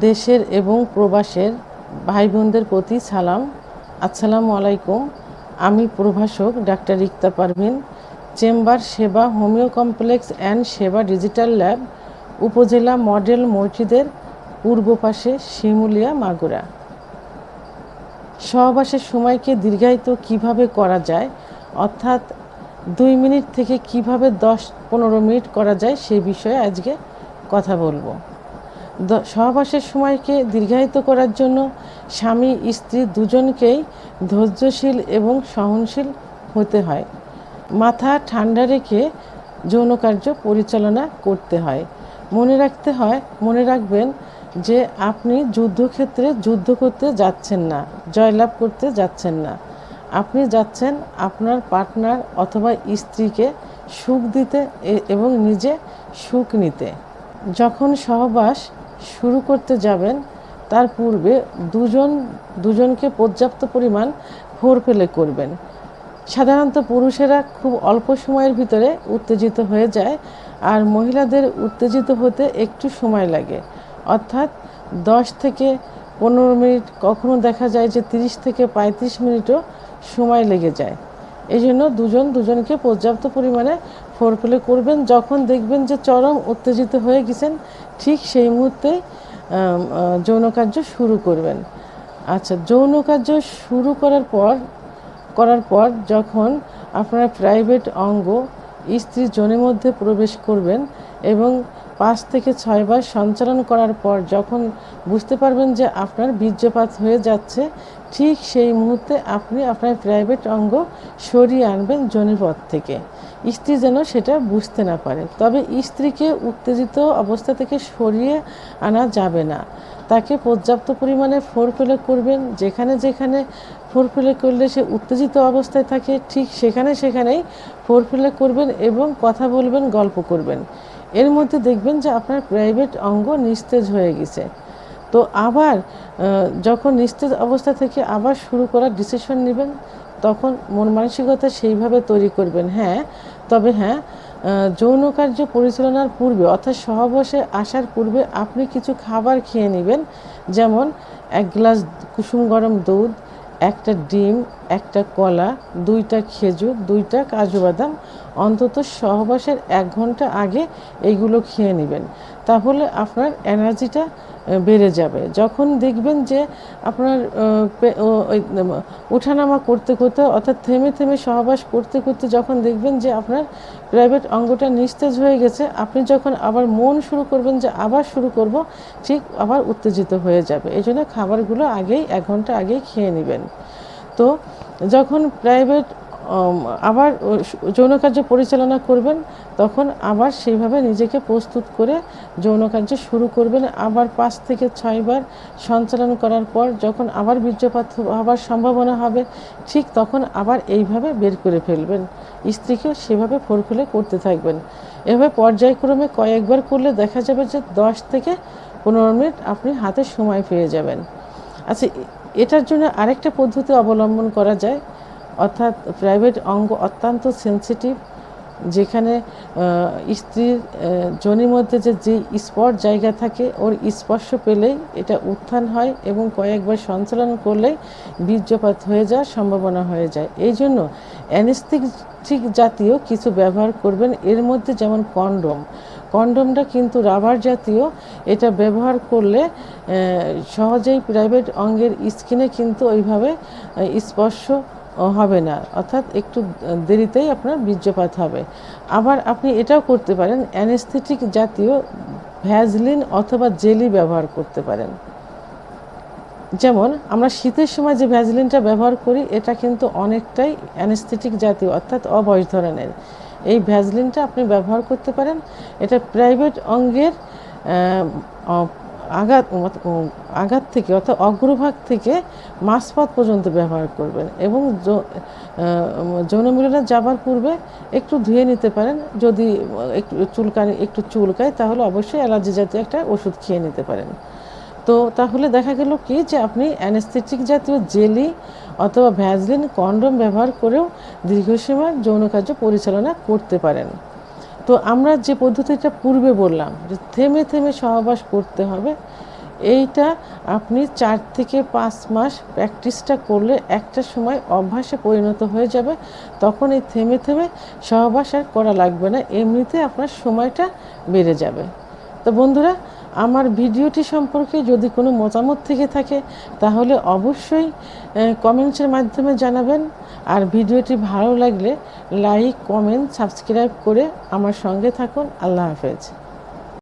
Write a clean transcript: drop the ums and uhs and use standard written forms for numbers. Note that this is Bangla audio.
দেশের এবং প্রবাসের ভাই বোনদের প্রতি সালাম। আসসালামু আলাইকুম। আমি প্রভাষক ডাক্তার রিক্তা পারভিন, চেম্বার সেবা হোমিও কমপ্লেক্স অ্যান্ড সেবা ডিজিটাল ল্যাব, উপজেলা মডেল মসজিদের পূর্ব পাশে, শিমুলিয়া, মাগুরা। সহবাসের সময়কে দীর্ঘায়িত কিভাবে করা যায়, অর্থাৎ 2 মিনিট থেকে কিভাবে 10-15 মিনিট করা যায় সেই বিষয়ে আজকে কথা বলবো। সহবাসের সময়কে দীর্ঘায়িত করার জন্য স্বামী স্ত্রী দুজনকেই ধৈর্যশীল এবং সহনশীল হতে হয়। মাথা ঠান্ডা রেখে যৌন কার্য পরিচালনা করতে হয়। মনে রাখবেন যে আপনি যুদ্ধক্ষেত্রে যুদ্ধ করতে যাচ্ছেন না, জয়লাভ করতে যাচ্ছেন না। আপনি যাচ্ছেন আপনার পার্টনার অথবা স্ত্রীকে সুখ দিতে এবং নিজে সুখ নিতে। যখন সহবাস শুরু করতে যাবেন তার পূর্বে দুজনকে পর্যাপ্ত পরিমাণ ফোরপ্লে করবেন। সাধারণত পুরুষেরা খুব অল্প সময়ের ভিতরে উত্তেজিত হয়ে যায়, আর মহিলাদের উত্তেজিত হতে একটু সময় লাগে, অর্থাৎ 10 থেকে 15 মিনিট, কখনো দেখা যায় যে 30 থেকে 35 মিনিটও সময় লেগে যায়। এই জন্য দুজনকে পর্যাপ্ত পরিমাণে ফোরপ্লে করবেন। যখন দেখবেন যে চরম উত্তেজিত হয়ে গেছেন, ঠিক সেই মুহূর্তে যৌন কার্য শুরু করবেন। আচ্ছা, যৌন কার্য শুরু করার পর যখন আপনার প্রাইভেট অঙ্গ স্ত্রীর যোনির মধ্যে প্রবেশ করবেন এবং 5 থেকে 6 বার সঞ্চালন করার পর যখন বুঝতে পারবেন যে আপনার বীর্যপাত হয়ে যাচ্ছে, ঠিক সেই মুহূর্তে আপনি আপনার প্রাইভেট অঙ্গ সরিয়ে আনবেন যোনিপথ থেকে। স্ত্রী যেন সেটা বুঝতে না পারে। তবে স্ত্রীকে উত্তেজিত অবস্থা থেকে সরিয়ে আনা যাবে না। তাকে পর্যাপ্ত পরিমাণে ফোরপ্লে করবেন। যেখানে ফোরপ্লে করলে সে উত্তেজিত অবস্থায় থাকে, ঠিক সেখানেই ফোরপ্লে করবেন এবং কথা বলবেন, গল্প করবেন। এর মধ্যে দেখবেন যে আপনার প্রাইভেট অঙ্গ নিস্তেজ হয়ে গেছে। তো আবার যখন নিস্তেজ অবস্থা থেকে আবার শুরু করার ডিসিশন নেবেন, তখন মন মানসিকতা সেইভাবে তৈরি করবেন। তবে যৌন কার্য পরিচালনার পূর্বে, অর্থাৎ সহবাসে আসার পূর্বে আপনি কিছু খাবার খেয়ে নেবেন। যেমন 1 গ্লাস কুসুম গরম দুধ, 1টা ডিম, 1টা কলা, 2টা খেজুর, 2টা কাজু বাদাম, অন্তত সহবাসের 1 ঘন্টা আগে এইগুলো খেয়ে নেবেন। তাহলে আপনার এনার্জিটা বেড়ে যাবে। যখন দেখবেন যে আপনার ওঠানামা করতে অর্থাৎ থেমে সহবাস করতে যখন দেখবেন যে আপনার প্রাইভেট অঙ্গটা নিস্তেজ হয়ে গেছে, আপনি যখন আবার মন শুরু করবেন যে আবার শুরু করব, ঠিক আবার উত্তেজিত হয়ে যাবে। এই জন্য খাবারগুলো 1 ঘন্টা আগেই খেয়ে নেবেন। তো যখন প্রাইভেট আবার যৌন কার্য পরিচালনা করবেন, তখন আবার সেইভাবে নিজেকে প্রস্তুত করে যৌন কার্য শুরু করবেন। আবার 5 থেকে 6 বার সঞ্চালন করার পর যখন আবার বীর্যপাত হওয়ার সম্ভাবনা হবে, ঠিক তখন আবার এইভাবে বের করে ফেলবেন। স্ত্রীকেও সেভাবে ফোরপ্লে করতে থাকবেন। এভাবে পর্যায়ক্রমে কয়েকবার করলে দেখা যাবে যে 10 থেকে 15 মিনিট আপনি হাতে সময় পেয়ে যাবেন। আচ্ছা, এটার জন্য আরেকটা পদ্ধতি অবলম্বন করা যায়, অর্থাৎ প্রাইভেট অঙ্গ অত্যন্ত সেন্সিটিভ। যেখানে স্ত্রীর যোনির মধ্যে যে স্পট জায়গা থাকে, ওর স্পর্শ পেলেই এটা উত্থান হয় এবং কয়েকবার সঞ্চালন করলেই বীর্যপাত হয়ে যাওয়ার সম্ভাবনা হয়ে যায়। এই জন্য অ্যানেস্থেটিক জাতীয় কিছু ব্যবহার করবেন। এর মধ্যে যেমন কন্ডোমটা কিন্তু রাবার জাতীয়। এটা ব্যবহার করলে সহজেই প্রাইভেট অঙ্গের স্কিনে কিন্তু ওইভাবে স্পর্শ হবে না, অর্থাৎ একটু দেরিতেই আপনার বীর্যপাত হবে। আবার আপনি এটাও করতে পারেন, অ্যানেস্থেটিক জাতীয় ভ্যাজলিন অথবা জেলি ব্যবহার করতে পারেন। যেমন আমরা শীতের সময় যে ভ্যাজলিনটা ব্যবহার করি, এটা কিন্তু অনেকটাই অ্যানেস্থেটিক জাতীয়, অর্থাৎ অবশ ধরনের। এই ভ্যাজলিনটা আপনি ব্যবহার করতে পারেন। এটা প্রাইভেট অঙ্গের আঘাত থেকে, অর্থাৎ অগ্রভাগ থেকে মাঝপথ পর্যন্ত ব্যবহার করবেন এবং যৌন মিলনে যাবার পূর্বে একটু ধুয়ে নিতে পারেন। যদি একটু চুলকায় তাহলে অবশ্যই অ্যালার্জি জাতীয় একটা ওষুধ খেয়ে নিতে পারেন। তো তাহলে দেখা গেল কি যে আপনি অ্যানেস্থেটিক জাতীয় জেলি অথবা ভ্যাজলিন, কন্ডোম ব্যবহার করেও দীর্ঘ সময় যৌন কার্য পরিচালনা করতে পারেন। তো আমরা যে পদ্ধতিটা পূর্বে বললাম যে থেমে সহবাস করতে হবে, এইটা আপনি 4 থেকে 5 মাস প্র্যাকটিসটা করলে একটা সময় অভ্যাসে পরিণত হয়ে যাবে। তখন এই থেমে থেমে সহবাস আর করা লাগবে না, এমনিতে আপনার সময়টা বেড়ে যাবে। তো বন্ধুরা, আমার ভিডিওটি সম্পর্কে যদি কোনো মতামত থেকে থাকে তাহলে অবশ্যই কমেন্টসের মাধ্যমে জানাবেন। আর ভিডিওটি ভালো লাগলে লাইক, কমেন্ট, সাবস্ক্রাইব করে আমার সঙ্গে থাকুন। আল্লাহ হাফেজ।